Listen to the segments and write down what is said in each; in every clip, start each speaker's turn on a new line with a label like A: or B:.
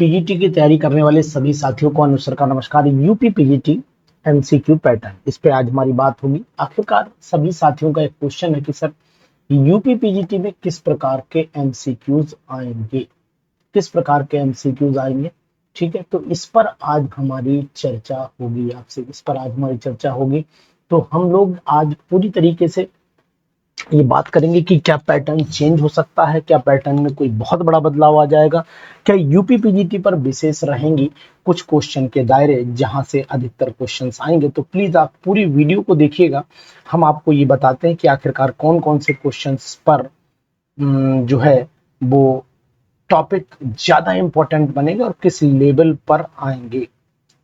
A: PGT की तैयारी करने वाले सभी साथियों को अनुसर का नमस्कार। यूपी पीजीटी एमसीक्यू पैटर्न, इस पे आज हमारी बात होगी। आखिरकार सभी साथियों का एक क्वेश्चन है कि सर यूपी पीजीटी में किस प्रकार के एमसीक्यूज आएंगे, किस प्रकार के एमसीक्यूज आएंगे। ठीक है, तो इस पर आज हमारी चर्चा होगी, आपसे इस पर आज हमारी चर्चा होगी। तो हम लोग आज पूरी तरीके से ये बात करेंगे कि क्या पैटर्न चेंज हो सकता है, क्या पैटर्न में कोई बहुत बड़ा बदलाव आ जाएगा, क्या यूपी पीजीटी पर विशेष रहेंगी कुछ क्वेश्चन के दायरे जहां से अधिकतर क्वेश्चंस आएंगे। तो प्लीज आप पूरी वीडियो को देखिएगा। हम आपको ये बताते हैं कि आखिरकार कौन कौन से क्वेश्चंस पर जो है वो टॉपिक ज्यादा इंपॉर्टेंट बनेगा और किस लेवल पर आएंगे,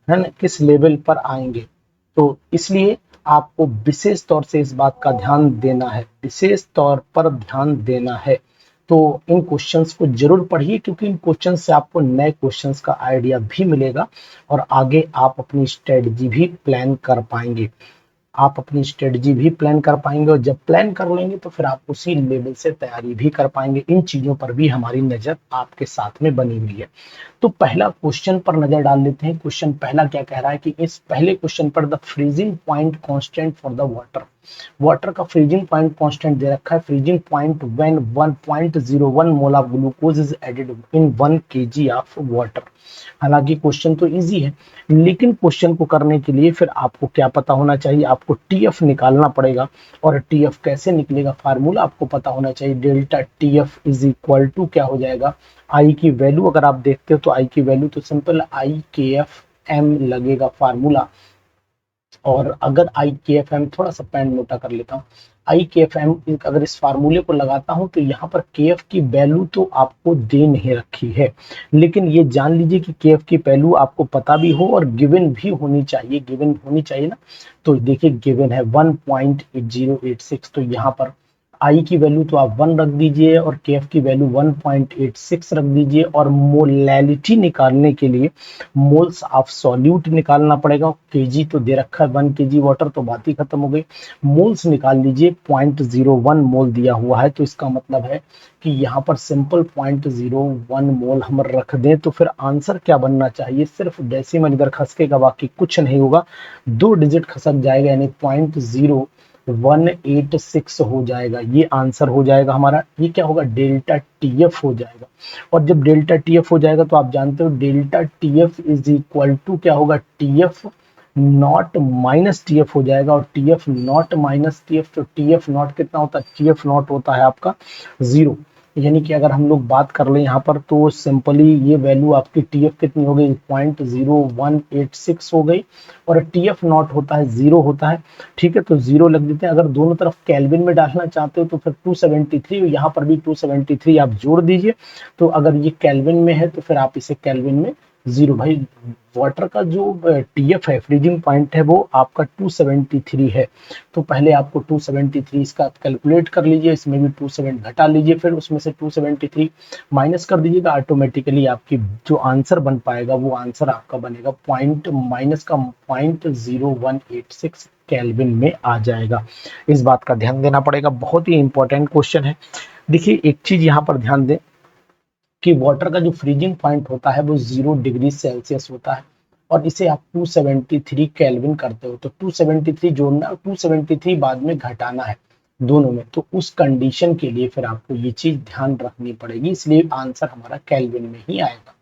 A: है ना, किस लेवल पर आएंगे। तो इसलिए आपको विशेष तौर से इस बात का ध्यान देना है, विशेष तौर पर ध्यान देना है। तो इन क्वेश्चंस को जरूर पढ़िए, क्योंकि इन क्वेश्चंस से आपको नए क्वेश्चंस का आइडिया भी मिलेगा और आगे आप अपनी स्ट्रेटजी भी प्लान कर पाएंगे। आप अपनी स्ट्रेटजी भी प्लान कर पाएंगे और जब प्लान कर लेंगे तो फिर आप उसी लेवल से तैयारी भी कर पाएंगे। इन चीजों पर भी हमारी नजर आपके साथ में बनी हुई है। तो पहला क्वेश्चन पर नजर डाल लेते हैं। क्वेश्चन पहला क्या कह रहा है कि इस पहले क्वेश्चन पर the freezing point constant for the water, water का फ्रीजिंग पॉइंट कांस्टेंट दे रखा है। Freezing point when 1.01 mole of glucose is added in 1 kg of water. हालांकि क्वेश्चन तो इजी है, लेकिन क्वेश्चन को करने के लिए फिर आपको क्या पता होना चाहिए, आपको टीएफ निकालना पड़ेगा। और टीएफ कैसे निकलेगा, फार्मूला आपको पता होना चाहिए। Delta TF is equal to क्या हो जाएगा, आई की वैल्यू अगर आप देखते हो तो आई की वैल्यू तो सिंपल आई के एफ एम लगेगा फार्मूला। और अगर आई के एफ एम, थोड़ा सा पेन मोटा कर लेता हूँ, आई के एफ एम अगर इस फार्मूले को लगाता हूं तो यहाँ पर के एफ की वैल्यू तो आपको दे नहीं रखी है, लेकिन ये जान लीजिए कि के एफ की वैल्यू आपको पता भी हो और गिवन भी होनी चाहिए, गिवन होनी चाहिए ना। तो देखिए गिवन है 1.8086, तो यहाँ पर आई की वैल्यू तो आप 1 रख दीजिए और के एफ की वैल्यू 1.86 रख दीजिए। और मोलैलिटी निकालने के लिए मोल्स ऑफ सॉल्यूट निकालना पड़ेगा। केजी तो दे रखा है 1 kg वाटर, तो बात ही खत्म हो गई। मोल्स निकाल लीजिए, 0.01 मोल दिया हुआ है, तो इसका मतलब है कि यहाँ पर सिंपल 0.01 मोल हम रख दें तो फिर आंसर क्या बनना चाहिए, सिर्फ डेसिमल इधर खसकेगा, बाकी कुछ नहीं होगा, 2 डिजिट खसक जाएगा, यानी 0.186 हो जाएगा। ये आंसर हो जाएगा हमारा। ये क्या होगा, डेल्टा टीएफ हो जाएगा। और जब डेल्टा टीएफ हो जाएगा तो आप जानते हो delta TF is equal to क्या होगा, टीएफ नॉट माइनस टीएफ हो जाएगा। और टीएफ नॉट माइनस टीएफ, तो टीएफ नॉट कितना होता है, टीएफ नॉट होता है आपका 0। यानी कि अगर हम लोग बात कर लें यहाँ पर तो सिंपली ये वैल्यू आपकी टीएफ कितनी हो गई, 0.0186 हो गई। और टीएफ नॉट होता है 0 होता है, ठीक है, तो 0 लग देते हैं। अगर दोनों तरफ केल्विन में डालना चाहते हो तो फिर 273, यहाँ पर भी 273 आप जोड़ दीजिए। तो अगर ये केल्विन में है तो फिर आप इसे केल्विन में 0, भाई वाटर का जो टीएफ है, फ्रीजिंग पॉइंट है, वो आपका 273 है। तो पहले आपको 273 इसका कैलकुलेट कर लीजिए, इसमें भी 27 घटा लीजिए, फिर उसमें से 273 माइनस कर दीजिएगा। ऑटोमेटिकली आपकी जो आंसर बन पाएगा वो आंसर आपका बनेगा पॉइंट माइनस का 0.0186 केल्विन में आ जाएगा। इस बात का ध्यान देना पड़ेगा, बहुत ही इंपॉर्टेंट क्वेश्चन है। देखिए एक चीज यहाँ पर ध्यान दें कि वाटर का जो फ्रीजिंग पॉइंट होता है वो 0 डिग्री सेल्सियस होता है, और इसे आप 273 केल्विन करते हो तो 273 जोड़ना और 273 बाद में घटाना है दोनों में। तो उस कंडीशन के लिए फिर आपको ये चीज ध्यान रखनी पड़ेगी, इसलिए आंसर हमारा केल्विन में ही आएगा।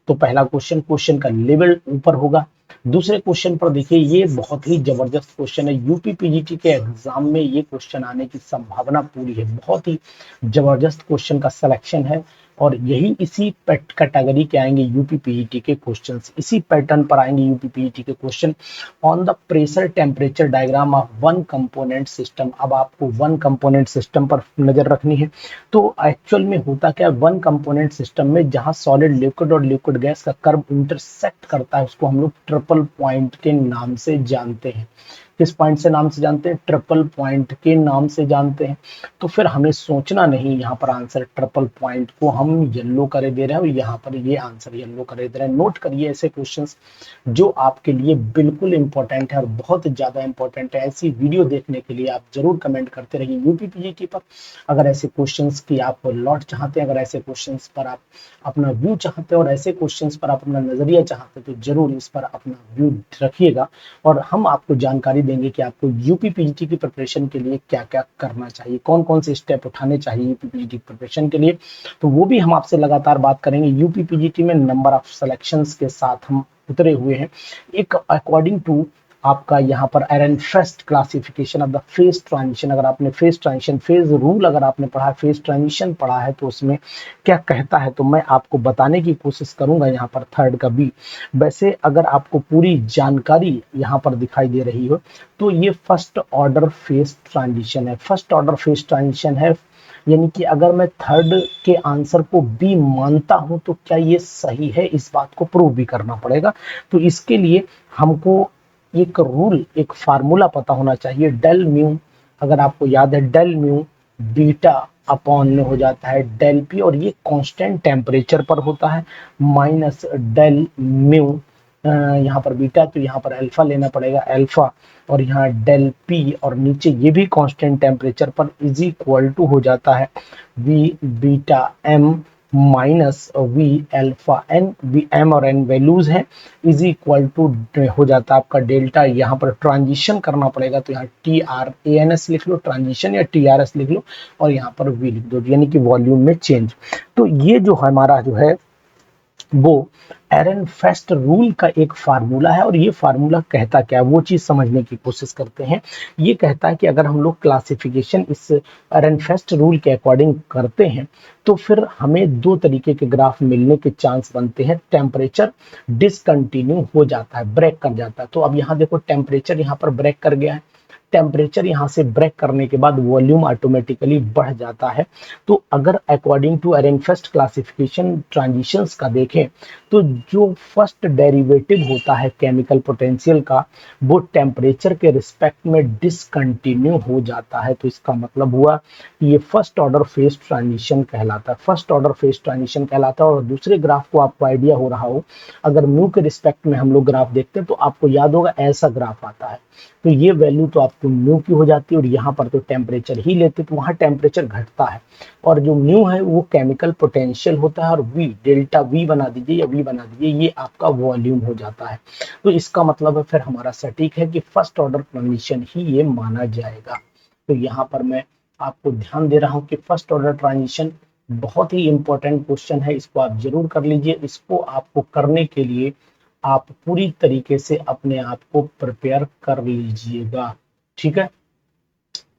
A: तो पहला क्वेश्चन का लेवल ऊपर होगा। दूसरे क्वेश्चन पर देखिए, ये बहुत ही जबरदस्त क्वेश्चन है, यूपी पीजीटी के एग्जाम में ये क्वेश्चन आने की संभावना पूरी है। बहुत ही जबरदस्त क्वेश्चन का सिलेक्शन है और यही इसी कैटेगरी के आएंगे यूपी पीजीटी के क्वेश्चंस, इसी पैटर्न पर आएंगे यूपी पीजीटी के question. On the pressure temperature diagram of one component system, अब आपको वन कंपोनेंट सिस्टम पर नजर रखनी है। तो एक्चुअल में होता क्या है, वन कंपोनेंट सिस्टम में जहां सॉलिड लिक्विड और लिक्विड गैस का कर्व इंटरसेक्ट करता है उसको हम लोग ट्रिपल पॉइंट के नाम से जानते हैं। किस पॉइंट से नाम से जानते हैं? ट्रिपल पॉइंट के नाम से जानते हैं। तो फिर हमें सोचना नहीं, यहाँ पर आंसर ट्रिपल पॉइंट को हम येलो करे दे रहे हैं और यहाँ पर ये आंसर येलो करे दे रहे हैं। नोट करिए ऐसे क्वेश्चंस जो आपके लिए बिल्कुल इंपॉर्टेंट है और बहुत ज्यादा इंपॉर्टेंट है। ऐसी वीडियो देखने के लिए आप जरूर कमेंट करते रहिए यूपीपीजीटी पर। अगर ऐसे क्वेश्चंस की आप लॉट चाहते हैं, अगर ऐसे क्वेश्चंस पर आप अपना व्यू चाहते हैं और ऐसे क्वेश्चंस पर आप अपना नजरिया चाहते हैं, तो जरूर इस पर अपना व्यू रखिएगा और हम आपको जानकारी देंगे कि आपको यूपीपीजीटी की प्रिपरेशन के लिए क्या क्या करना चाहिए, कौन कौन से स्टेप उठाने चाहिए यूपीपीजीटी प्रिपरेशन के लिए। तो वो भी हम आपसे लगातार बात करेंगे। यूपीपीजीटी में नंबर ऑफ सिलेक्शंस के साथ हम उतरे हुए हैं। एक अकॉर्डिंग टू आपका यहाँ पर Ehrenfest classification of the phase transition, अगर आपने फेज ट्रांजिशन, फेज रूल अगर आपने पढ़ा है, फेज ट्रांजिशन पढ़ा है, तो उसमें क्या कहता है तो मैं आपको बताने की कोशिश करूंगा यहाँ पर थर्ड का बी। वैसे अगर आपको पूरी जानकारी यहाँ पर दिखाई दे रही हो तो ये फर्स्ट ऑर्डर फेज ट्रांजिशन है। फर्स्ट ऑर्डर फेज ट्रांजिशन है, यानी कि अगर मैं थर्ड के आंसर को बी मानता हूं तो क्या ये सही है, इस बात को प्रूव भी करना पड़ेगा। तो इसके लिए हमको एक रूल, एक फार्मूला पता होना चाहिए। डेल म्यू, अगर आपको याद है, डेल म्यू बीटा अपॉन में हो जाता है डेल पी और ये कांस्टेंट टेम्परेचर पर होता है, माइनस डेल म्यू यहाँ पर बीटा, तो यहाँ पर अल्फा लेना पड़ेगा, अल्फा, और यहाँ डेल पी और नीचे ये भी कांस्टेंट टेम्परेचर पर इज इक्वल टू हो जाता है V beta M minus V alpha N. V M और एन वैल्यूज हैं, इज इक्वल टू हो जाता है आपका डेल्टा। यहाँ पर ट्रांजिशन करना पड़ेगा तो यहाँ T R A N S लिख लो ट्रांजिशन, या टी आर एस लिख लो और यहाँ पर वी लिख दो, यानी कि वॉल्यूम में चेंज। तो ये जो हमारा जो है वो एरनफेस्ट रूल का एक फार्मूला है और ये फार्मूला कहता क्या है वो चीज समझने की कोशिश करते हैं। ये कहता है कि अगर हम लोग क्लासिफिकेशन इस एरनफेस्ट रूल के अकॉर्डिंग करते हैं तो फिर हमें दो तरीके के ग्राफ मिलने के चांस बनते हैं। टेम्परेचर डिसकंटिन्यू हो जाता है, ब्रेक कर जाता है। तो अब यहाँ देखो टेम्परेचर यहाँ पर ब्रेक कर गया है, टेम्परेचर यहाँ से ब्रेक करने के बाद वॉल्यूम ऑटोमेटिकली बढ़ जाता है। तो अगर अकॉर्डिंग टू एरनफेस्ट क्लासिफिकेशन ट्रांजिशंस का देखें तो जो फर्स्ट डेरिवेटिव होता है केमिकल पोटेंशियल का वो टेम्परेचर के रिस्पेक्ट में डिसकंटिन्यू हो जाता है। तो इसका मतलब हुआ कि ये फर्स्ट ऑर्डर फेज ट्रांजिशन कहलाता है, फर्स्ट ऑर्डर फेज ट्रांजिशन कहलाता है। और दूसरे ग्राफ को आपको आइडिया हो रहा हो, अगर म्यू के रिस्पेक्ट में हम लोग ग्राफ देखते हैं तो आपको याद होगा ऐसा ग्राफ आता है। तो ये वैल्यू तो आपको म्यू की हो जाती है और यहाँ पर तो टेम्परेचर ही लेते तो वहां टेम्परेचर घटता है और जो म्यू है वो केमिकल पोटेंशियल होता है और वी डेल्टा वी बना दीजिए या वी बना दीजिए, ये आपका वॉल्यूम हो जाता है। तो इसका मतलब है फिर हमारा सटीक है कि फर्स्ट ऑर्डर ट्रांजिशन ही ये माना जाएगा। तो यहाँ पर मैं आपको ध्यान दे रहा हूँ कि फर्स्ट ऑर्डर ट्रांजिशन बहुत ही इंपॉर्टेंट क्वेश्चन है, इसको आप जरूर कर लीजिए। इसको आपको करने के लिए आप पूरी तरीके से अपने आप को प्रिपेयर कर लीजिएगा, ठीक है।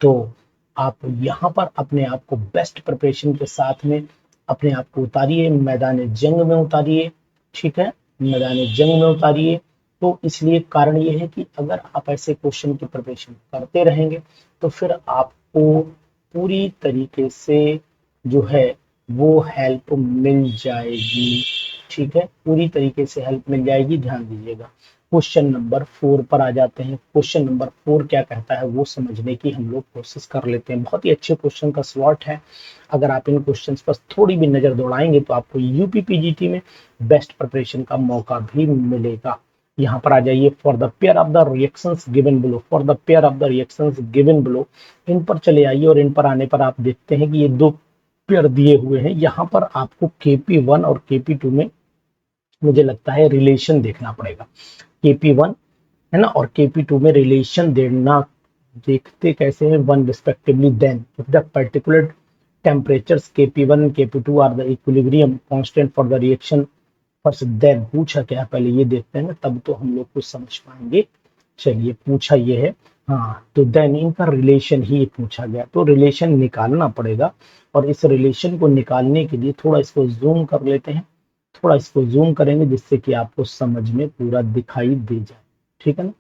A: तो आप यहाँ पर अपने आप को बेस्ट प्रिपरेशन के साथ में अपने आप को उतारिए, मैदान जंग में उतारिए, ठीक है, मैदान जंग में उतारिए। तो इसलिए कारण ये है कि अगर आप ऐसे क्वेश्चन की प्रिपरेशन करते रहेंगे तो फिर आपको पूरी तरीके से जो है वो हेल्प मिल जाएगी, ठीक है, पूरी तरीके से हेल्प मिल जाएगी। ध्यान दीजिएगा। क्वेश्चन नंबर 4 पर आ जाते हैं। क्वेश्चन नंबर 4 क्या कहता है वो समझने की हम लोग कोशिश कर लेते हैं। बहुत ही अच्छे क्वेश्चन का स्लॉट है, अगर आप इन क्वेश्चंस पर थोड़ी भी नजर दौड़ाएंगे तो आपको यूपीपीजीटी में बेस्ट प्रिपरेशन का मौका भी मिलेगा। यहाँ पर आ जाइए। For the pair of the reactions given below, for the pair of the reactions given below, इन पर चले आइए और इन पर आने पर आप देखते हैं कि ये दो पेयर दिए हुए हैं। यहाँ पर आपको KP1 और KP2 में मुझे लगता है रिलेशन देखना पड़ेगा। KP1 है ना और KP2 में रिलेशन देना, देखते कैसे हैं, one respectively. Then if the particular temperatures KP1 and KP2 are the equilibrium constant for the reaction first, then पूछा क्या है पहले ये देखते हैं ना, तब तो हम लोग कुछ समझ पाएंगे। चलिए पूछा ये है, हाँ, तो देन इनका रिलेशन ही पूछा गया, तो रिलेशन निकालना पड़ेगा। और इस रिलेशन को निकालने के लिए थोड़ा इसको जूम कर लेते हैं, थोड़ा इसको जूम करेंगे जिससे कि आपको समझ में पूरा दिखाई दे जाए, ठीक है ना।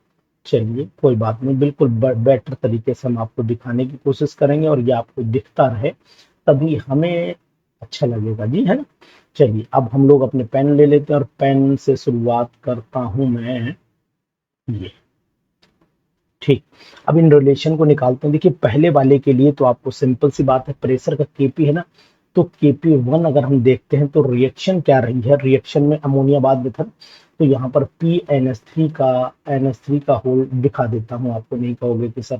A: चलिए कोई बात नहीं, बिल्कुल बेटर तरीके से हम आपको दिखाने की कोशिश करेंगे और ये आपको दिखता रहे तभी हमें अच्छा लगेगा जी, है ना। चलिए अब हम लोग अपने पेन ले लेते हैं और पेन से शुरुआत करता हूं मैं, ये ठीक। अब इन रिलेशन को निकालते हैं। देखिए पहले वाले के लिए तो आपको सिंपल सी बात है, प्रेशर का केपी है ना, तो केपी वन अगर हम देखते हैं तो रिएक्शन क्या रही है, रिएक्शन में अमोनिया बाद मेथड, तो यहाँ पर पी एन एस थ्री का होल दिखा देता हूँ आपको, नहीं कहोगे कि सर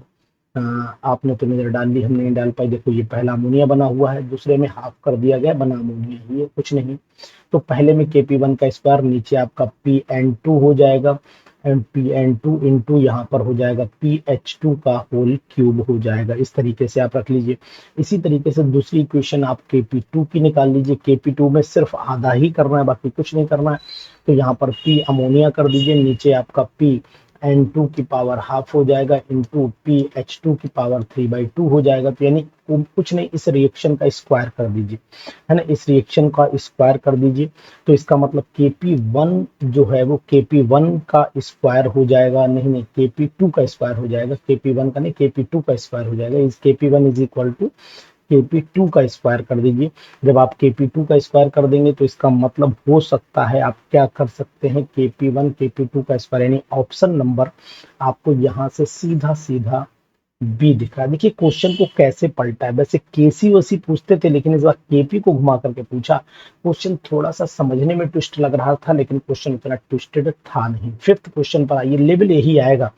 A: आपने तो नजर डाल ली, हम नहीं डाल पाई। देखो ये पहला अमोनिया बना हुआ है, दूसरे में हाफ कर दिया गया, बना अमोनिया, ये कुछ नहीं। तो पहले में केपी वन का स्क्वायर, नीचे आपका पी एन टू हो जाएगा, पी एन टू इंटू यहाँ पर हो जाएगा पी एच टू का होल क्यूब हो जाएगा। इस तरीके से आप रख लीजिए। इसी तरीके से दूसरी इक्वेशन आप केपी टू की निकाल लीजिए। केपी टू में सिर्फ आधा ही करना है, बाकी कुछ नहीं करना है। तो यहाँ पर पी अमोनिया कर दीजिए, नीचे आपका पी एन टू की पावर हाफ हो जाएगा इंटू पी एच टू की पावर 3/2 हो जाएगा। तो यानी कुछ नहीं, इस रिएक्शन का स्क्वायर कर दीजिए, है ना, इस रिएक्शन का स्क्वायर कर दीजिए। तो इसका मतलब केपी वन जो है वो केपी वन का स्क्वायर हो जाएगा, नहीं केपी टू का स्क्वायर हो जाएगा, केपी वन का नहीं केपी टू का स्क्वायर हो जाएगा। इस KP one is equal to KP two का स्क्वायर कर दीजिए। जब आप केपी टू का स्क्वायर कर देंगे तो इसका मतलब हो सकता है आप क्या कर सकते हैं, केपी वन केपी टू का स्क्वायर, यानी ऑप्शन नंबर आपको यहाँ से सीधा सीधा बी दिख रहा है। देखिए क्वेश्चन को कैसे पलटा है, वैसे केसी वसी पूछते थे लेकिन इस बार केपी को घुमा करके पूछा। क्वेश्चन थोड़ा सा समझने में ट्विस्ट लग रहा था लेकिन क्वेश्चन उतना ट्विस्टेड था नहीं। फिफ्थ क्वेश्चन पर आइए, लेवल यही आएगा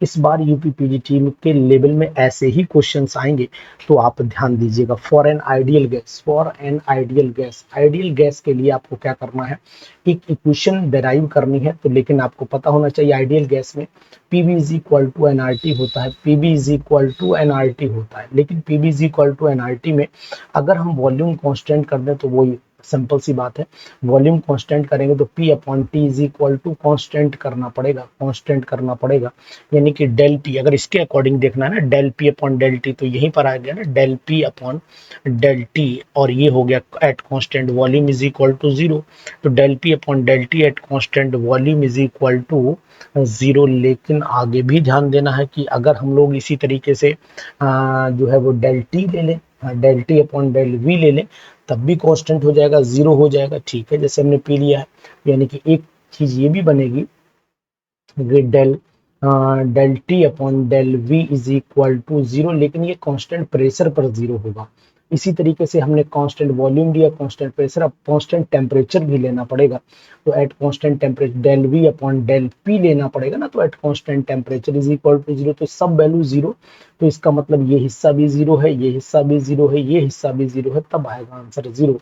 A: इस बार यूपी पीजीटी के लेवल में, ऐसे ही क्वेश्चंस आएंगे तो आप ध्यान दीजिएगा। For an ideal gas, for an ideal gas, ideal gas के लिए आपको क्या करना है, एक इक्वेशन डेराइव करनी है। तो लेकिन आपको पता होना चाहिए आइडियल गैस में PV is equal to NRT होता है, PV is equal to NRT होता है। लेकिन PV is equal to NRT में अगर हम वॉल्यूम कांस्टेंट कर दें तो वो सिंपल सी बात है, वॉल्यूम कांस्टेंट करेंगे तो P upon T is equal to constant करना पड़ेगा, कांस्टेंट करना पड़ेगा। यानी कि डेल पी, अगर इसके अकॉर्डिंग देखना है ना, del P upon del T, तो यहीं पर आ गया ना del P upon del T, और ये हो गया at constant volume is equal to zero. तो del P upon del T at constant volume is equal to zero. लेकिन आगे भी ध्यान देना है कि अगर हम लोग इसी तरीके से जो है वो डेल टी ले लें, del T upon del V ले लें, तब भी कांस्टेंट हो जाएगा, जीरो हो जाएगा। ठीक है, जैसे हमने पी लिया है, यानी कि एक चीज ये भी बनेगी del del T upon del V is equal to zero, लेकिन ये कांस्टेंट प्रेशर पर जीरो होगा। इसी तरीके से हमने कांस्टेंट वॉल्यूम दिया, कांस्टेंट प्रेशर, अब कांस्टेंट टेम्परेचर भी लेना पड़ेगा। तो at constant temperature del V upon del P लेना पड़ेगा ना, तो at constant temperature is equal to zero, तो सब वैल्यू जीरो। तो इसका मतलब ये हिस्सा भी जीरो है, ये हिस्सा भी जीरो है, ये हिस्सा भी जीरो है, तब आएगा आंसर जीरो।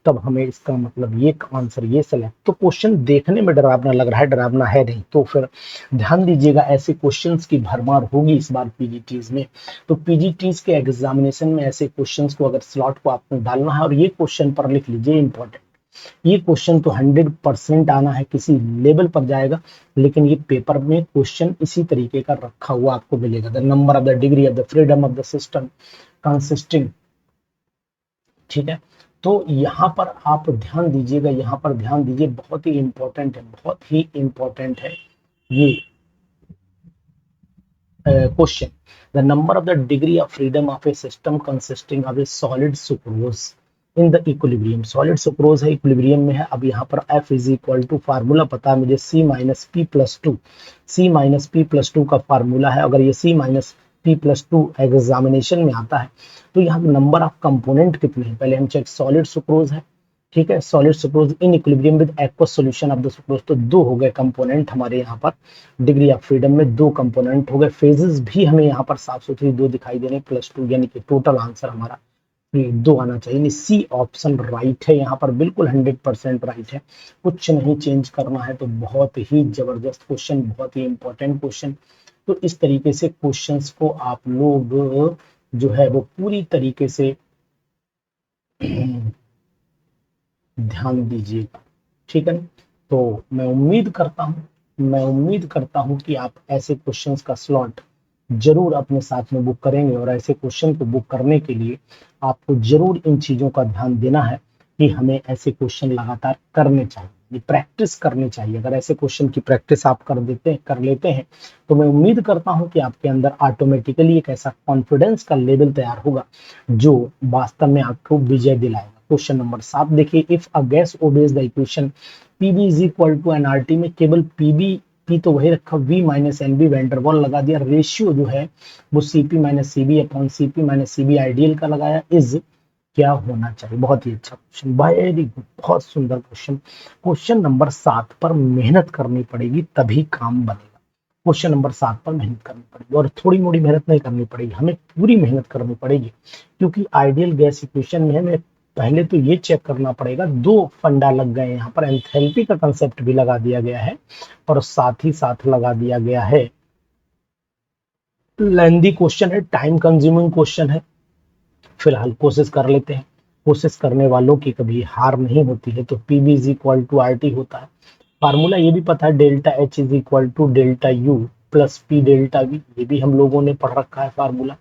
A: तब हमें इसका मतलब ये आंसर ये सेलेक्ट। तो क्वेश्चन देखने में डरावना लग रहा है, डरावना है नहीं। तो फिर ध्यान दीजिएगा, ऐसे क्वेश्चंस की भरमार होगी इस बार पीजीटीज में। तो पीजीटीज के एग्जामिनेशन में ऐसे क्वेश्चंस को अगर स्लॉट को आपने डालना है, और ये क्वेश्चन पर लिख लीजिए इंपॉर्टेंट, ये क्वेश्चन तो 100% आना है, किसी लेवल पर जाएगा। लेकिन ये पेपर में क्वेश्चन इसी तरीके का रखा हुआ आपको मिलेगा। The number of the degree of the freedom of the system consisting, ठीक है। तो यहाँ पर आप ध्यान दीजिएगा, यहाँ पर ध्यान दीजिए, बहुत ही इंपॉर्टेंट है, बहुत ही इंपॉर्टेंट है ये question. The number of the degree of freedom of a system consisting of a solid sucrose in the equilibrium, solid sucrose है, इक्विलिब्रियम में है। अब यहाँ पर F is equal to, formula पता है मुझे, C minus P plus two, C minus P plus two का फार्मूला है। अगर ये C minus P plus two examination में आता है तो यहाँ नंबर ऑफ कंपोनेंट कितने हैं, पहले हम चेक, सॉलिड सुक्रोज है, ठीक है, solid sucrose in equilibrium with aqueous solution of the sucrose, तो दो हो गए कंपोनेंट हमारे यहाँ पर। डिग्री ऑफ फ्रीडम में दो कंपोनेंट हो गए। फेजेस भी हमें यहाँ पर साफ सुथरी दो दिखाई दे रहे हैं, प्लस टू, यानी कि टोटल आंसर हमारा दो आना चाहिए। सी ऑप्शन राइट है यहाँ पर, बिल्कुल 100% राइट है, कुछ नहीं चेंज करना है। तो बहुत ही जबरदस्त क्वेश्चन, बहुत ही इंपॉर्टेंट क्वेश्चन। तो इस तरीके से क्वेश्चंस को आप लोग जो है वो पूरी तरीके से ध्यान दीजिएगा, ठीक है। तो मैं उम्मीद करता हूं कि आप ऐसे क्वेश्चंस का स्लॉट जरूर अपने साथ में बुक करेंगे, और ऐसे क्वेश्चन को बुक करने के लिए आपको जरूर इन चीजों का ध्यान देना है कि हमें ऐसे क्वेश्चन लगातार करने चाहिए, प्रैक्टिस करनी चाहिए। अगर ऐसे क्वेश्चन की प्रैक्टिस आप कर लेते हैं तो मैं उम्मीद करता हूं कि आपके अंदर ऑटोमेटिकली एक ऐसा कॉन्फिडेंस का लेवल तैयार होगा जो वास्तव में आपको विजय दिलाएगा। क्वेश्चन नंबर 7 देखिए, if a gas obeys the equation PV is equal to NRT में केवल पीबी पी तो वही रखा, V minus N B van der Waal लगा दिया, रेशियो जो है वो CP minus CV upon CP minus CV ideal का लगाया, इज क्या होना चाहिए। बहुत ही अच्छा क्वेश्चन, वेरी गुड, बहुत सुंदर क्वेश्चन। क्वेश्चन नंबर 7 पर मेहनत करनी पड़ेगी तभी काम बनेगा। क्वेश्चन नंबर 7 पर मेहनत करनी पड़ेगी और थोड़ी मोड़ी मेहनत नहीं करनी पड़ेगी, हमें पूरी मेहनत करनी पड़ेगी, क्योंकि आइडियल गैस इक्वेशन में हमें पहले तो ये चेक करना पड़ेगा, दो फंडा लग गए यहाँ पर, एंथैल्पी का कंसेप्ट भी लगा दिया गया है और साथ ही साथ लगा दिया गया है, लेंदी क्वेश्चन है, टाइम कंज्यूमिंग क्वेश्चन है, फिलहाल कोशिश कर लेते हैं। कोशिश करने वालों की कभी हार नहीं होती है। तो P V is equal to R T होता है। फार्मूला ये भी पता है, delta H is equal to delta U plus P delta V, ये भी हम लोगों ने पढ़ रखा है फार्मूला।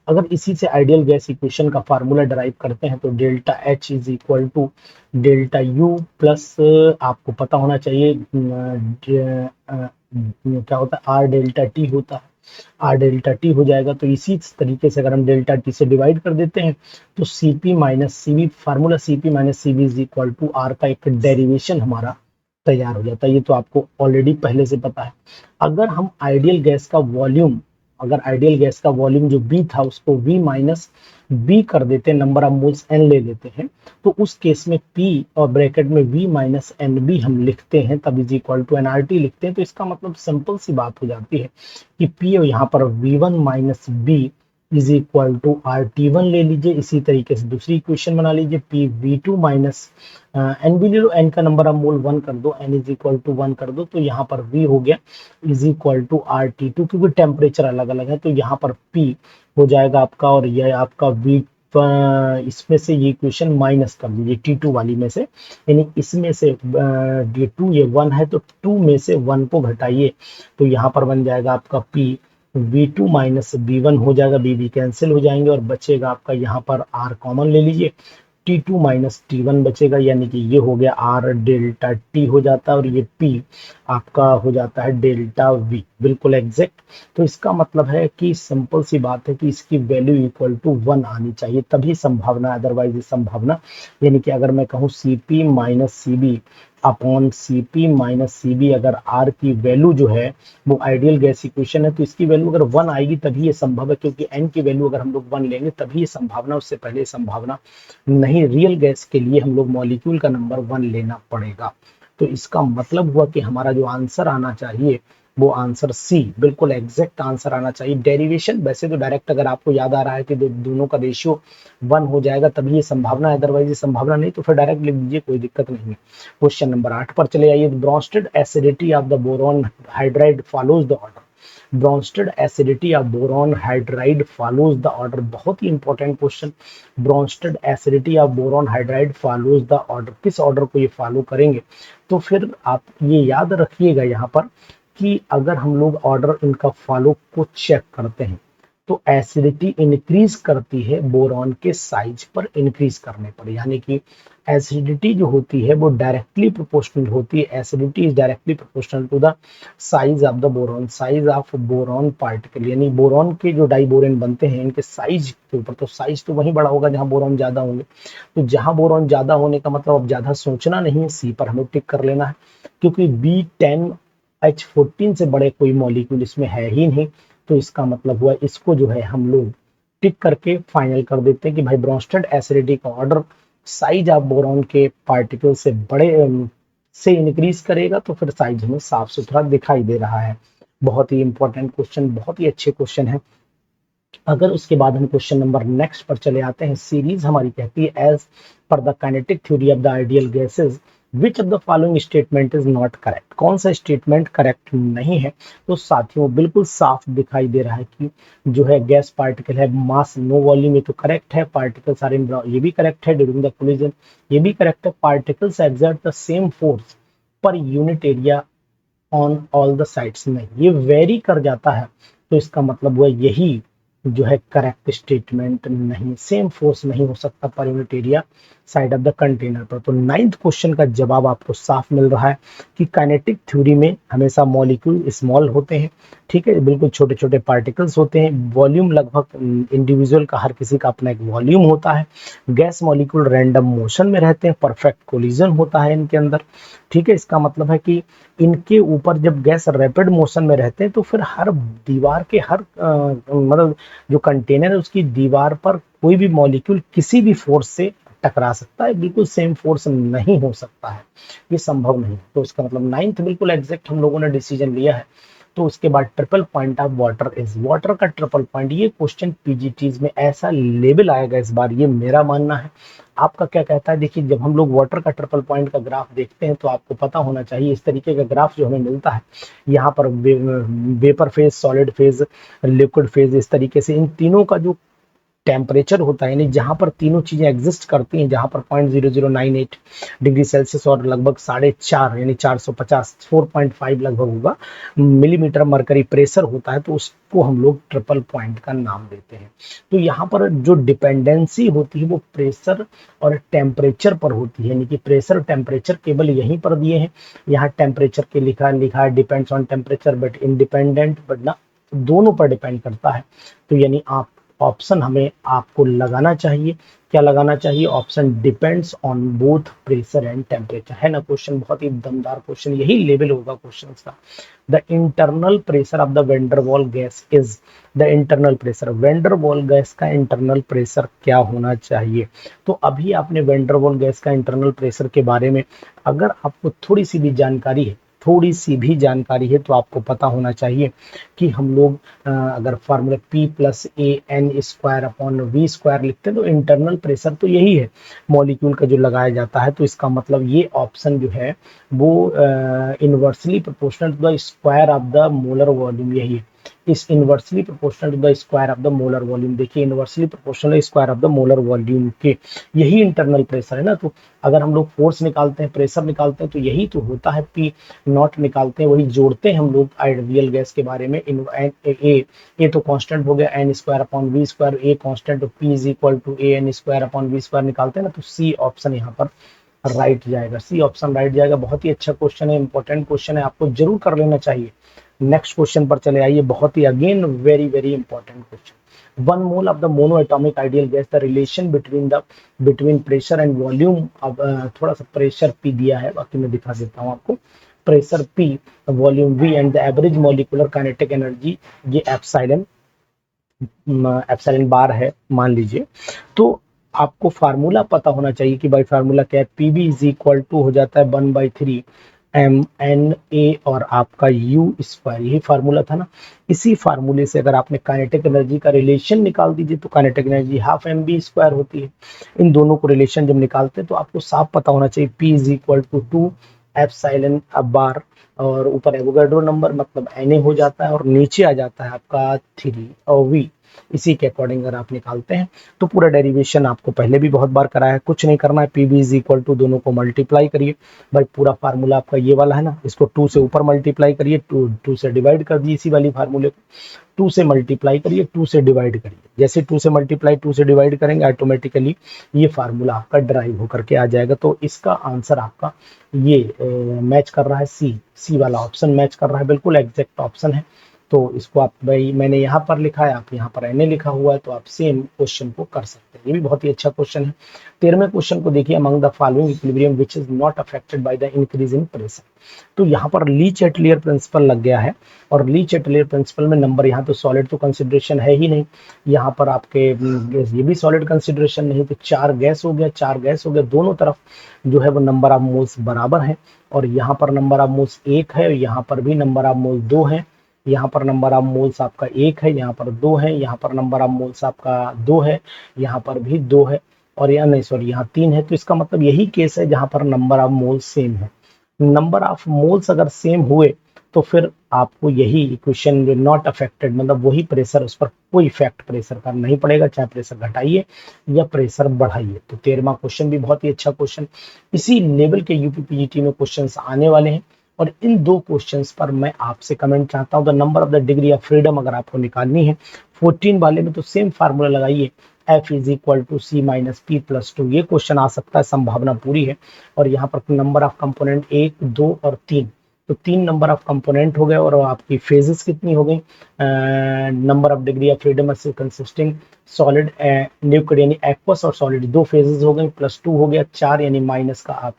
A: अगर इसी से आइडियल गैस इक्वेशन का फार्मूला डराइव करते हैं तो delta H is equal to delta U plus, आपको पता होना चाहिए क्या होता है, आर डेल्टा टी होता है। आर डेल्टा टी हो जाएगा, तो इसी तरीके से अगर हम डेल्टा टी से डिवाइड कर देते हैं तो CP minus CV, formula CP minus CV is equal to R का एक डेरिवेशन हमारा तैयार हो जाता है। ये तो आपको ऑलरेडी पहले से पता है। अगर हम आइडियल गैस का वॉल्यूम, अगर आइडियल गैस का वॉल्यूम जो बी था उसको वी माइनस बी कर देते हैं, नंबर ऑफ मोल्स एन ले लेते हैं, तो उस केस में पी और ब्रैकेट में वी माइनस एन बी हम लिखते हैं, तब इज इक्वल टू एनआरटी लिखते हैं। तो इसका मतलब सिंपल सी बात हो जाती है कि पी और यहाँ पर V one minus B is equal to R T one ले लीजिए। इसी तरीके से दूसरी इक्वेशन बना लीजिए, P V two minus N B ले लो, एन का नंबर ऑफ मोल 1 कर दो, एन इज इक्वल टू 1 कर दो, तो यहाँ पर वी हो गया is equal to R T two, क्योंकि टेम्परेचर अलग अलग है तो यहाँ पर पी हो जाएगा आपका, और यह आपका वी, इसमें से ये इक्वेशन माइनस कर दीजिए टी टू वाली में से, यानी इसमें से ये टू, ये 1 है तो 2 में से 1 को घटाइए, तो यहाँ पर बन जाएगा आपका P V two minus B one हो जाएगा, बी बी कैंसिल हो जाएंगे और बचेगा आपका यहाँ पर आर कॉमन ले लीजिए, T two minus T one बचेगा, यानी कि ये हो गया आर डेल्टा टी हो जाता है और ये पी आपका हो जाता है डेल्टा वी, बिल्कुल एग्जैक्ट। तो इसका मतलब है कि सिंपल सी बात है कि इसकी वैल्यू इक्वल टू 1 आनी चाहिए, तभी संभावना, अदरवाइज ये संभावना, यानी कि अगर मैं कहूँ C P minus C V upon C P minus C V, अगर आर की वैल्यू जो है वो आइडियल गैस इक्वेशन है तो इसकी वैल्यू अगर 1 आएगी तभी ये संभव है, क्योंकि एन की वैल्यू अगर हम लोग 1 लेंगे तभी ये संभावना, उससे पहले संभावना नहीं। रियल गैस के लिए हम लोग मॉलिक्यूल का नंबर 1 लेना पड़ेगा। तो इसका मतलब हुआ कि हमारा जो आंसर आना चाहिए वो आंसर सी, बिल्कुल एग्जैक्ट आंसर आना चाहिए। डेरिवेशन वैसे तो डायरेक्ट अगर आपको याद आ रहा है कि दोनों का रेशियो 1 हो जाएगा तभी ये संभावना है, अदरवाइज ये संभावना नहीं, तो फिर डायरेक्ट लिख दीजिए, कोई दिक्कत नहीं है। क्वेश्चन नंबर 8 पर चले आइए। Bronsted acidity of the boron hydride follows the order. Bronsted acidity of boron hydride follows the order, बहुत ही important question. Bronsted acidity of boron hydride follows the order, किस ऑर्डर को ये फॉलो करेंगे? तो फिर आप ये याद रखिएगा यहाँ पर कि अगर हम लोग ऑर्डर इनका फॉलो को चेक करते हैं तो एसिडिटी इंक्रीज करती है बोरॉन के साइज पर इंक्रीज करने पर, यानी कि एसिडिटी जो होती है वो डायरेक्टली प्रोपोर्शनल होती है। Acidity is directly proportional to the size of the boron, size of boron particle, यानी बोरॉन के जो डाइबोरेन बनते हैं इनके साइज के ऊपर, तो साइज तो वहीं बड़ा होगा जहां बोरॉन ज्यादा होंगे। तो जहां बोरॉन ज्यादा होने का मतलब अब ज्यादा सोचना नहीं है, सी पर हमें टिक कर लेना है, क्योंकि B10H14 से बड़े कोई मॉलिक्यूल इसमें है ही नहीं। तो इसका मतलब हुआ इसको जो है हम लोग टिक करके फाइनल कर देते हैं कि भाई ब्रॉन्स्टेड एसिडिटी का ऑर्डर साइज ऑफ बोरॉन के पार्टिकल से बड़े से इंक्रीज करेगा, तो फिर साइज हमें साफ सुथरा दिखाई दे रहा है। बहुत ही इंपॉर्टेंट क्वेश्चन, बहुत ही अच्छे क्वेश्चन है। अगर उसके बाद हम क्वेश्चन नंबर नेक्स्ट पर चले आते हैं, सीरीज हमारी कहती है as per the kinetic theory of the ideal gases which of the following statement is not correct, कौन सा स्टेटमेंट करेक्ट नहीं है? तो साथियों बिल्कुल साफ दिखाई दे रहा है कि जो है गैस पार्टिकल है मास नो वॉल्यूम, ये तो करेक्ट है। पार्टिकल्स आर इन, ये भी करेक्ट है। ड्यूरिंग द कोलिजन, ये भी करेक्ट है। Particles exert the same force per unit area on all the sides, नहीं, ये वेरी कर जाता है, तो इसका मतलब हुआ यही जो है करेक्ट स्टेटमेंट नहीं, सेम फोर्स नहीं हो सकता per unit area side of the container पर। तो 9th क्वेश्चन का जवाब आपको साफ मिल रहा है कि काइनेटिक थ्योरी में हमेशा मॉलिक्यूल स्मॉल होते हैं, ठीक है, बिल्कुल छोटे छोटे पार्टिकल्स होते हैं। वॉल्यूम लगभग इंडिविजुअल का, हर किसी का अपना एक वॉल्यूम होता है। गैस मॉलिक्यूल रैंडम मोशन में रहते हैं, परफेक्ट कोलिजन होता है इनके अंदर, ठीक है। इसका मतलब है कि इनके ऊपर जब गैस रैपिड मोशन में रहते हैं तो फिर हर दीवार के हर मतलब जो कंटेनर है उसकी दीवार पर कोई भी मॉलिक्यूल किसी भी फोर्स से टकरा सकता है, बिल्कुल सेम फोर्स नहीं हो सकता है, ये संभव नहीं। तो इसका मतलब 9th बिल्कुल एग्जैक्ट हम लोगों ने डिसीजन लिया है। तो उसके बाद triple point of water is, water का ट्रिपल पॉइंट, ये क्वेश्चन पीजीटीज में ऐसा लेवल आएगा इस बार, ये मेरा मानना है। आपका क्या कहता है? देखिए, जब हम लोग वाटर का ट्रिपल पॉइंट का ग्राफ देखते हैं तो आपको पता होना चाहिए इस तरीके का ग्राफ जो हमें मिलता है, यहाँ पर vapour phase, solid phase, liquid phase, इस तरीके से इन तीनों का जो टेम्परेचर होता है, यानी जहां पर तीनों चीजें एग्जिस्ट करती हैं, जहां पर 0.0098 डिग्री सेल्सियस और लगभग 4.5 यानी 450 4.5 लगभग होगा मिलीमीटर मरकरी प्रेशर होता है, तो उसको हम लोग ट्रिपल पॉइंट का नाम देते हैं। तो यहाँ पर जो डिपेंडेंसी होती है वो प्रेशर और टेम्परेचर पर होती है, यानी कि प्रेशर टेम्परेचर केवल यहीं पर दिए हैं, यहाँ टेम्परेचर के लिखा है depends on temperature but independent, but ना दोनों पर डिपेंड करता है। तो यानी आप ऑप्शन हमें आपको लगाना चाहिए, क्या लगाना चाहिए? Option depends on both pressure and temperature, है ना। क्वेश्चन बहुत ही दमदार क्वेश्चन, यही लेवल होगा क्वेश्चन का। The internal pressure of the Van der Waals gas is, the internal pressure, Van der Waals gas का इंटरनल प्रेशर क्या होना चाहिए? तो अभी आपने वेंडरवॉल गैस का इंटरनल प्रेशर के बारे में अगर आपको थोड़ी सी भी जानकारी है, थोड़ी सी भी जानकारी है, तो आपको पता होना चाहिए कि हम लोग अगर formula P plus A N square upon V square लिखते हैं तो इंटरनल प्रेशर तो यही है मॉलिक्यूल का जो लगाया जाता है। तो इसका मतलब ये ऑप्शन जो है वो inversely proportional to the square of the molar volume, यही है, इस inversely proportional to the square of the molar volume. देखिए, inversely proportional square of the molar volume के, यही इंटरनल प्रेशर है ना। तो अगर हम लोग फोर्स निकालते हैं, प्रेशर निकालते हैं, तो यही तो होता है। पी नॉट निकालते हैं, वही जोड़ते हैं हम लोग आइडियल गैस के बारे में। ए तो कांस्टेंट हो गया, n square upon V square, a constant, तो P is equal to a N square upon V square निकालते हैं ना, तो सी ऑप्शन यहाँ पर राइट जाएगा, सी ऑप्शन राइट जाएगा। बहुत ही अच्छा क्वेश्चन है, इंपॉर्टेंट क्वेश्चन है, आपको जरूर कर लेना चाहिए। नेक्स्ट क्वेश्चन पर चले आइए, बहुत ही again very very important question. 1 mole of the mono atomic ideal gas, the relation between pressure and volume. अब थोड़ा सा प्रेशर पी दिया है, बाकी मैं दिखा देता हूँ आपको। Pressure P, volume we and the average molecular kinetic energy, ये एप्सिलॉन बार है मान लीजिए। तो आपको फार्मूला पता होना चाहिए कि भाई फार्मूला क्या है। P V is equal to हो जाता है 1/3 एम एन ए और आपका यू स्क्वायर, यही फार्मूला था ना। इसी फार्मूले से अगर आपने काइनेटिक एनर्जी का रिलेशन निकाल दीजिए तो kinetic energy half M V square होती है। इन दोनों को रिलेशन जब निकालते हैं तो आपको साफ पता होना चाहिए P is equal to 2 epsilon bar, और ऊपर एवोगाड्रो नंबर मतलब एन ए हो जाता है, और नीचे आ जाता है आपका 3 और वी। इसी के अकॉर्डिंग अगर आप निकालते हैं तो पूरा डेरिवेशन आपको पहले भी बहुत बार कराया है, कुछ नहीं करना है। P V is equal to, दोनों को मल्टीप्लाई करिए भाई, पूरा फार्मूला आपका ये वाला है ना, इसको 2 से ऊपर मल्टीप्लाई करिए, 2 से डिवाइड कर दिए इसी वाली फार्मूले को, 2 से मल्टीप्लाई करिए, 2 से डिवाइड करिए। जैसे 2 से मल्टीप्लाई 2 से डिवाइड करेंगे ऑटोमेटिकली ये फार्मूला आपका ड्राइव होकर के आ जाएगा। तो इसका आंसर आपका ये मैच कर रहा है, सी वाला ऑप्शन मैच कर रहा है, बिल्कुल एग्जैक्ट ऑप्शन है। तो इसको आप भाई, मैंने यहाँ पर लिखा है, आप यहाँ पर एन ए लिखा हुआ है, तो आप सेम क्वेश्चन को कर सकते हैं। ये भी बहुत ही अच्छा क्वेश्चन है। 13वें क्वेश्चन को देखिए, among the following equilibrium which is not affected by the increase in pressure. तो यहाँ पर ली चैटलियर प्रिंसिपल लग गया है, और ली चैटलियर प्रिंसिपल में नंबर, यहाँ तो सॉलिड तो कंसिडरेशन है ही नहीं, यहाँ पर आपके ये भी सॉलिड कंसिडरेशन नहीं, तो 4 गैस हो गया, 4 गैस हो गया, दोनों तरफ जो है वो नंबर ऑफ मोल्स बराबर है, और यहाँ पर नंबर ऑफ मोल्स 1 है, यहाँ पर भी नंबर ऑफ मोल्स 2 है, यहाँ पर नंबर ऑफ मोल्स आपका 1 है, यहाँ पर 2 है, यहाँ पर नंबर ऑफ मोल्स आपका 2 है, यहाँ पर भी 2 है, और यहाँ नहीं सॉरी यहाँ 3 है। तो इसका मतलब यही केस है जहाँ पर नंबर ऑफ मोल्स सेम है। नंबर ऑफ मोल्स अगर सेम हुए तो फिर आपको यही इक्वेशन नॉट अफेक्टेड, मतलब वही प्रेशर, उस पर कोई इफेक्ट प्रेशर का नहीं पड़ेगा, चाहे प्रेशर घटाइए या प्रेशर बढ़ाइए। तो 13वां क्वेश्चन भी बहुत ही अच्छा क्वेश्चन, इसी लेवल के यूपीपीजीटी में क्वेश्चंस आने वाले हैं, और इन 2 क्वेश्चंस पर मैं आपसे कमेंट चाहता हूं। The number of the degree of freedom अगर आपको निकालनी है 14 वाले में, तो सेम फार्मूला लगाइए, F is equal to C minus P plus 2, ये क्वेश्चन आ सकता है, संभावना पूरी है। और यहाँ पर नंबर ऑफ कंपोनेंट 1, 2 और 3, तो 3 नंबर ऑफ कंपोनेंट हो गए और आपकी फेजेस कितनी हो गई, number of degree of freedom consisting solid liquid यानी एक्वस और सॉलिड, 2 फेजेस हो गए, प्लस 2 हो गया 4 यानी माइनस का आप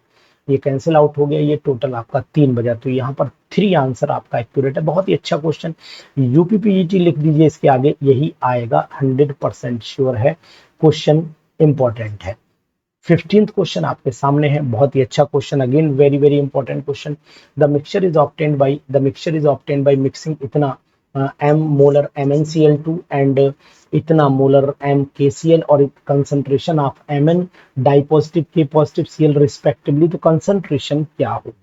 A: ये कैंसिल आउट हो गया, ये टोटल आपका 3 बजा। तो यहाँ पर 3 आंसर आपका एक्यूरेट है। बहुत ही अच्छा क्वेश्चन, यूपीपीजीटी लिख दीजिए इसके आगे, यही आएगा, 100% श्योर है, क्वेश्चन इंपॉर्टेंट है। 15th क्वेश्चन आपके सामने है, बहुत ही अच्छा question, again very very important question. The mixture is obtained by mixing इतना m मोलर MnCl2 एंड इतना मोलर MkCl और concentration of Mn di positive K positive Cl respectively, तो कंसंट्रेशन क्या हो।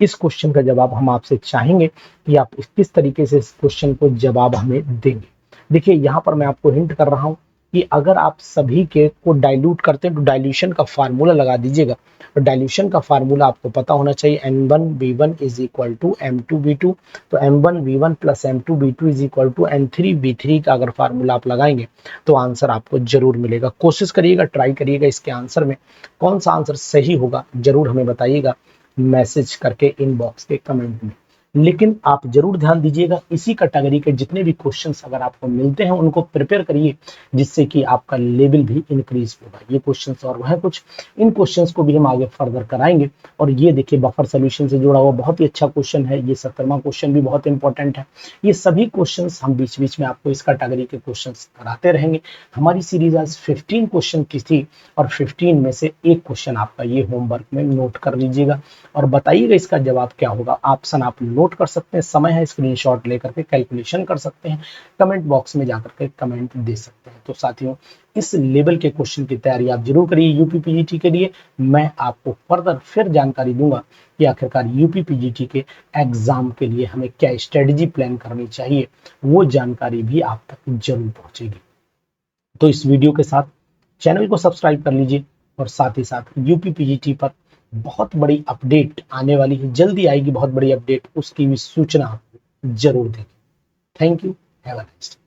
A: इस क्वेश्चन का जवाब हम आपसे चाहेंगे कि आप किस तरीके से इस क्वेश्चन को जवाब हमें देंगे। देखिए यहाँ पर मैं आपको हिंट कर रहा हूं कि अगर आप सभी के को डाइल्यूट करते हैं तो डाइल्यूशन का फार्मूला लगा दीजिएगा। तो डाइल्यूशन का फार्मूला आपको पता होना चाहिए, N1V1 is equal to M2V2, तो M1V1 plus M2V2 is equal to N3V3 का अगर फार्मूला आप लगाएंगे तो आंसर आपको जरूर मिलेगा। कोशिश करिएगा, ट्राई करिएगा, इसके आंसर में कौन सा आंसर सही होगा जरूर हमें बताइएगा मैसेज करके इनबॉक्स के कमेंट में। लेकिन आप जरूर ध्यान दीजिएगा, इसी कैटेगरी के जितने भी क्वेश्चंस अगर आपको मिलते हैं उनको प्रिपेयर करिए, जिससे कि आपका लेवल भी इंक्रीज होगा। ये क्वेश्चंस और वह कुछ, इन क्वेश्चंस को भी हम आगे फर्दर कराएंगे। और ये देखिए बफर सोल्यूशन से जुड़ा हुआ बहुत ही अच्छा क्वेश्चन है, ये 17वां क्वेश्चन भी बहुत इंपॉर्टेंट है। ये सभी क्वेश्चंस हम बीच बीच में आपको इस कैटेगरी के क्वेश्चंस कराते रहेंगे। हमारी सीरीज आज 15 क्वेश्चन की थी और 15 में से एक क्वेश्चन आपका ये होमवर्क में नोट कर लीजिएगा और बताइएगा इसका जवाब क्या होगा। ऑप्शन आप नोट कर सकते हैं, समय है स्क्रीनशॉट लेकर के कैलकुलेशन कर सकते हैं, कमेंट बॉक्स में जाकर के कमेंट दे सकते हैं। तो साथियों, इस लेवल के क्वेश्चन की तैयारी आप जरूर करिए यूपीपीजीटी के लिए। मैं आपको फर्दर फिर जानकारी दूंगा कि आखिरकार यूपीपीजीटी के एग्जाम के लिए हमें क्या स्ट्रेटेजी प्लान करनी चाहिए, वो जानकारी भी आप तक जरूर पहुंचेगी। तो इस वीडियो के साथ चैनल को सब्सक्राइब कर लीजिए और साथ ही साथ यूपीपीजीटी पर बहुत बड़ी अपडेट आने वाली है, जल्दी आएगी बहुत बड़ी अपडेट, उसकी भी सूचना आप जरूर देंगे। Thank you, have a nice day.